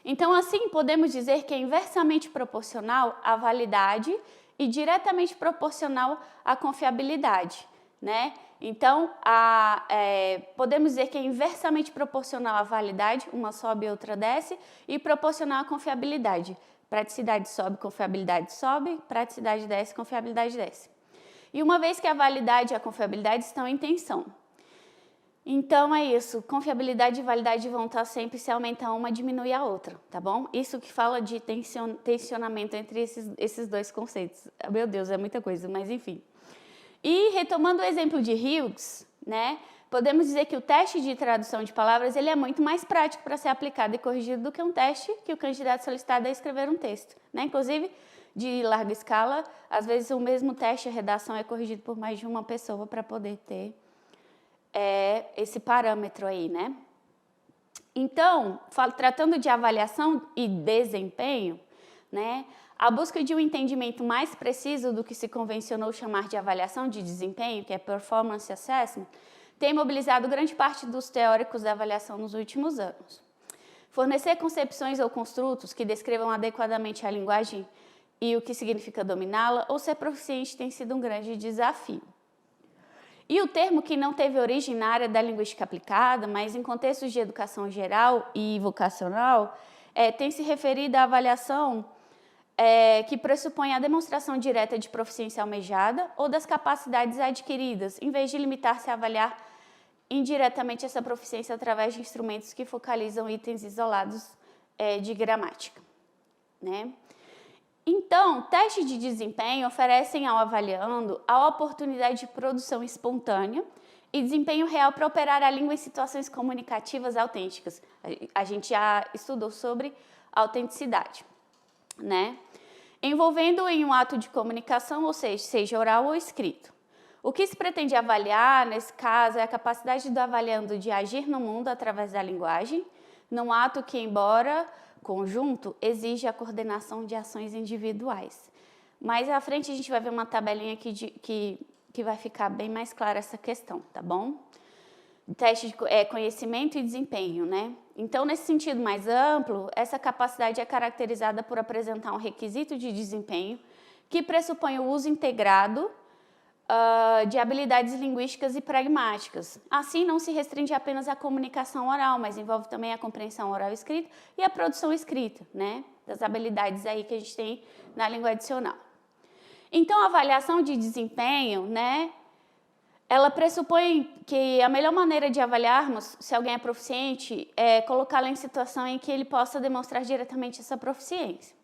Então, assim, podemos dizer que é inversamente proporcional à validade e diretamente proporcional à confiabilidade, né? Então, podemos dizer que é inversamente proporcional à validade, uma sobe e outra desce, e proporcional à confiabilidade. Praticidade sobe, confiabilidade sobe, praticidade desce, confiabilidade desce. E uma vez que a validade e a confiabilidade estão em tensão. Então é isso, confiabilidade e validade vão estar sempre, se aumentar uma, diminui a outra, tá bom? Isso que fala de tensionamento entre esses dois conceitos. Meu Deus, é muita coisa, mas enfim. E retomando o exemplo de Hughes, né, podemos dizer que o teste de tradução de palavras ele é muito mais prático para ser aplicado e corrigido do que um teste que o candidato solicitado é escrever um texto, né? Inclusive, de larga escala, às vezes o mesmo teste, a redação é corrigido por mais de uma pessoa para poder ter esse parâmetro aí, né? Então, tratando de avaliação e desempenho, né, a busca de um entendimento mais preciso do que se convencionou chamar de avaliação de desempenho, que é Performance Assessment, tem mobilizado grande parte dos teóricos da avaliação nos últimos anos. Fornecer concepções ou construtos que descrevam adequadamente a linguagem e o que significa dominá-la ou ser proficiente tem sido um grande desafio. E o termo que não teve origem na área da linguística aplicada, mas em contextos de educação geral e vocacional, tem se referido à avaliação que pressupõe a demonstração direta de proficiência almejada ou das capacidades adquiridas, em vez de limitar-se a avaliar indiretamente essa proficiência através de instrumentos que focalizam itens isolados de gramática, né? Então, testes de desempenho oferecem ao avaliando a oportunidade de produção espontânea e desempenho real para operar a língua em situações comunicativas autênticas. A gente já estudou sobre autenticidade, né? Envolvendo em um ato de comunicação, ou seja oral ou escrito. O que se pretende avaliar, nesse caso, é a capacidade do avaliando de agir no mundo através da linguagem, num ato que, embora conjunto, exige a coordenação de ações individuais. Mais à frente a gente vai ver uma tabelinha aqui que vai ficar bem mais clara essa questão, tá bom? Teste de conhecimento e desempenho, né? Então, nesse sentido mais amplo, essa capacidade é caracterizada por apresentar um requisito de desempenho que pressupõe o uso integrado de habilidades linguísticas e pragmáticas. Assim, não se restringe apenas à comunicação oral, mas envolve também a compreensão oral e escrita e a produção escrita, né? Das habilidades aí que a gente tem na língua adicional. Então, a avaliação de desempenho, né? Ela pressupõe que a melhor maneira de avaliarmos se alguém é proficiente é colocá-lo em situação em que ele possa demonstrar diretamente essa proficiência.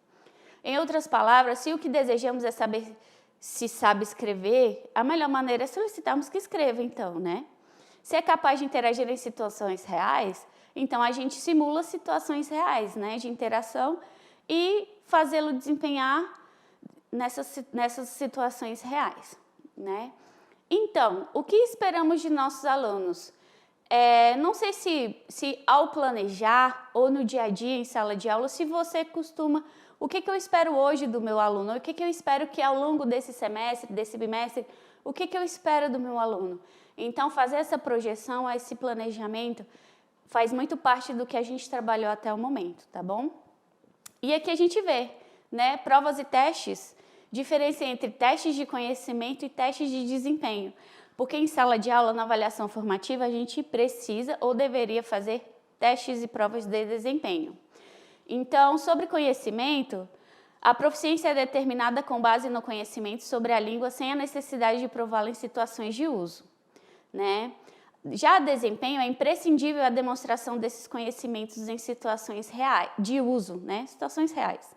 Em outras palavras, se o que desejamos é saber se sabe escrever, a melhor maneira é solicitarmos que escreva, então, né? Se é capaz de interagir em situações reais, então a gente simula situações reais, né, de interação e fazê-lo desempenhar nessas situações reais, né? Então, o que esperamos de nossos alunos? Não sei se ao planejar ou no dia a dia em sala de aula, se você costuma... O que eu espero hoje do meu aluno? O que eu espero que ao longo desse semestre, desse bimestre, o que eu espero do meu aluno? Então, fazer essa projeção, esse planejamento, faz muito parte do que a gente trabalhou até o momento, tá bom? E aqui a gente vê, né, provas e testes, diferença entre testes de conhecimento e testes de desempenho. Porque em sala de aula, na avaliação formativa, a gente precisa ou deveria fazer testes e provas de desempenho. Então, sobre conhecimento, a proficiência é determinada com base no conhecimento sobre a língua sem a necessidade de prová-la em situações de uso, né? Já desempenho é imprescindível a demonstração desses conhecimentos em situações reais, de uso, né? Situações reais.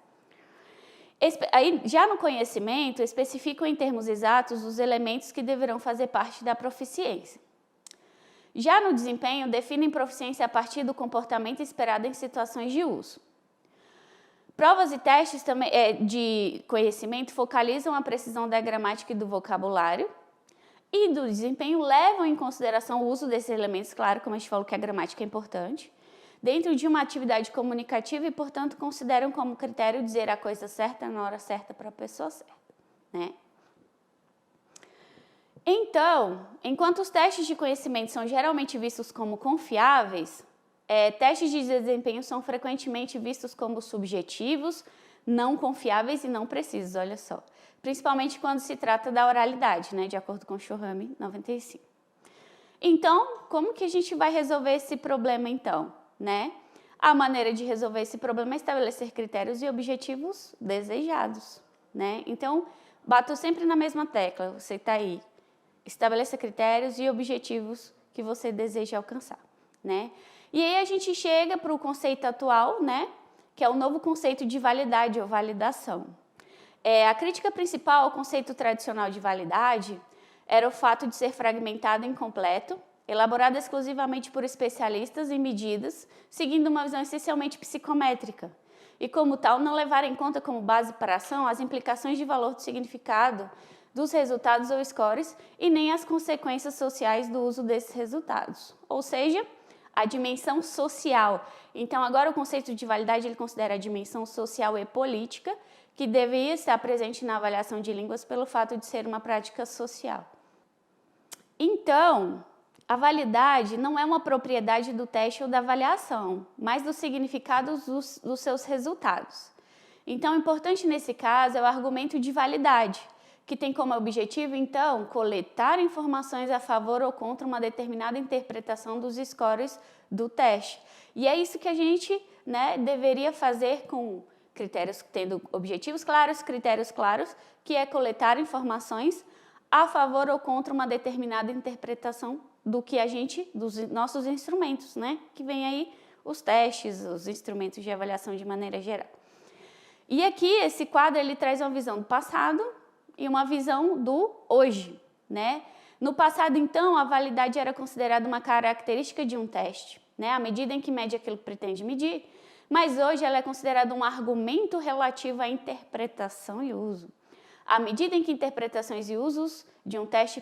Aí, já no conhecimento, especificam em termos exatos os elementos que deverão fazer parte da proficiência. Já no desempenho, definem proficiência a partir do comportamento esperado em situações de uso. Provas e testes também, de conhecimento focalizam a precisão da gramática e do vocabulário, e do desempenho levam em consideração o uso desses elementos, claro, como a gente falou que a gramática é importante, dentro de uma atividade comunicativa e, portanto, consideram como critério dizer a coisa certa na hora certa para a pessoa certa, né? Então, enquanto os testes de conhecimento são geralmente vistos como confiáveis, Testes de desempenho são frequentemente vistos como subjetivos, não confiáveis e não precisos, olha só. Principalmente quando se trata da oralidade, né, de acordo com Shorham 95. Então, como que a gente vai resolver esse problema, então, né? A maneira de resolver esse problema é estabelecer critérios e objetivos desejados, né? Então, bato sempre na mesma tecla, você está aí. Estabeleça critérios e objetivos que você deseja alcançar, né? E aí a gente chega para o conceito atual, né? Que é o novo conceito de validade ou validação. A crítica principal ao conceito tradicional de validade era o fato de ser fragmentado e incompleto, elaborado exclusivamente por especialistas em medidas, seguindo uma visão essencialmente psicométrica, e como tal não levar em conta como base para a ação as implicações de valor do significado dos resultados ou scores e nem as consequências sociais do uso desses resultados, ou seja, a dimensão social. Então agora o conceito de validade ele considera a dimensão social e política que deveria estar presente na avaliação de línguas pelo fato de ser uma prática social. Então, a validade não é uma propriedade do teste ou da avaliação, mas dos significados dos seus resultados. Então, o importante nesse caso é o argumento de validade, que tem como objetivo, então, coletar informações a favor ou contra uma determinada interpretação dos scores do teste. E é isso que a gente, né, deveria fazer com critérios, tendo objetivos claros, critérios claros, que é coletar informações a favor ou contra uma determinada interpretação do que dos nossos instrumentos, né? Que vem aí os testes, os instrumentos de avaliação de maneira geral. E aqui esse quadro ele traz uma visão do passado e uma visão do hoje, né? No passado, então, a validade era considerada uma característica de um teste, né? À medida em que mede aquilo que pretende medir, mas hoje ela é considerada um argumento relativo à interpretação e uso. À medida em que interpretações e usos de um teste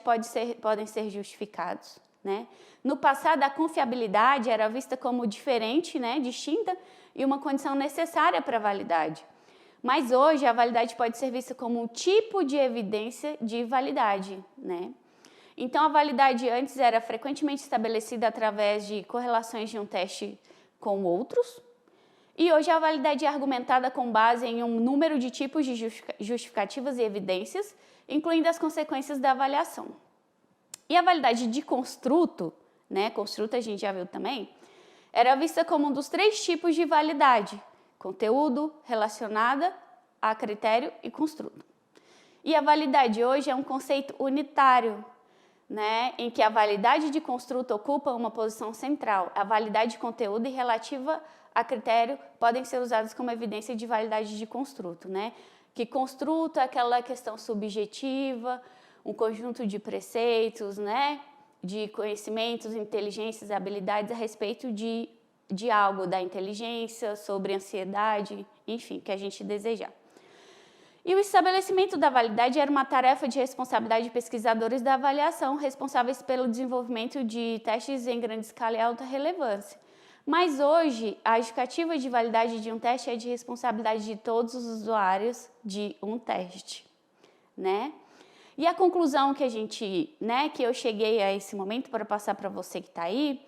podem ser justificados, né? No passado, a confiabilidade era vista como diferente, né, distinta e uma condição necessária para a validade. Mas hoje, a validade pode ser vista como um tipo de evidência de validade, né? Então, a validade antes era frequentemente estabelecida através de correlações de um teste com outros, e hoje a validade é argumentada com base em um número de tipos de justificativas e evidências, incluindo as consequências da avaliação. E a validade de construto, né, construto a gente já viu também, era vista como um dos 3 tipos de validade: conteúdo, relacionada a critério e construto. E a validade hoje é um conceito unitário, né, em que a validade de construto ocupa uma posição central. A validade de conteúdo e relativa a critério podem ser usadas como evidência de validade de construto, né? Que construto é aquela questão subjetiva, um conjunto de preceitos, né? De conhecimentos, inteligências, habilidades a respeito de algo, da inteligência, sobre ansiedade, enfim, que a gente desejar. E o estabelecimento da validade era uma tarefa de responsabilidade de pesquisadores da avaliação, responsáveis pelo desenvolvimento de testes em grande escala e alta relevância. Mas hoje, a justificativa de validade de um teste é de responsabilidade de todos os usuários de um teste, né? E a conclusão que que eu cheguei a esse momento para passar para você que está aí,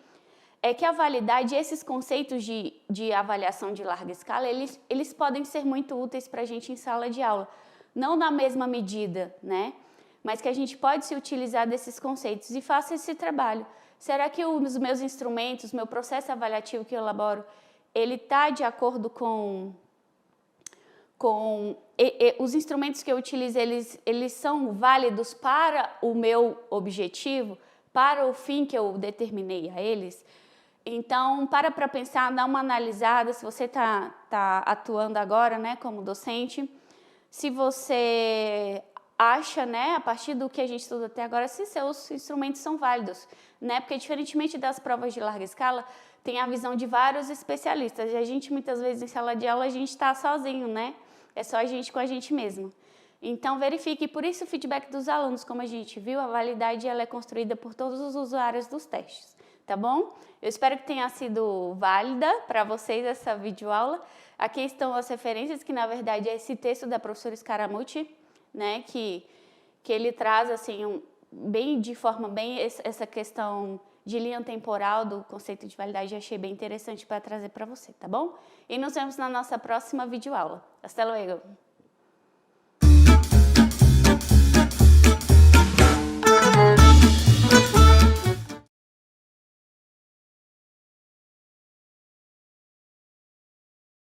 é que a validade, esses conceitos de avaliação de larga escala, eles podem ser muito úteis para a gente em sala de aula. Não na mesma medida, né? Mas que a gente pode se utilizar desses conceitos e faça esse trabalho. Será que os meus instrumentos, meu processo avaliativo que eu elaboro, ele está de acordo com os instrumentos que eu utilizo, eles são válidos para o meu objetivo, para o fim que eu determinei a eles? Então, para pensar, dá uma analisada, se você tá atuando agora, né, como docente, se você acha, né, a partir do que a gente estuda até agora, se seus instrumentos são válidos, né, porque diferentemente das provas de larga escala, tem a visão de vários especialistas, e a gente muitas vezes em sala de aula a gente está sozinho, né, é só a gente com a gente mesmo. Então, verifique, por isso o feedback dos alunos, como a gente viu, a validade ela é construída por todos os usuários dos testes, tá bom? Eu espero que tenha sido válida para vocês essa videoaula. Aqui estão as referências, que na verdade é esse texto da professora Scaramucci, né, que ele traz assim, de forma bem essa questão de linha temporal do conceito de validade eu achei bem interessante para trazer para você, tá bom? E nos vemos na nossa próxima videoaula. Hasta luego!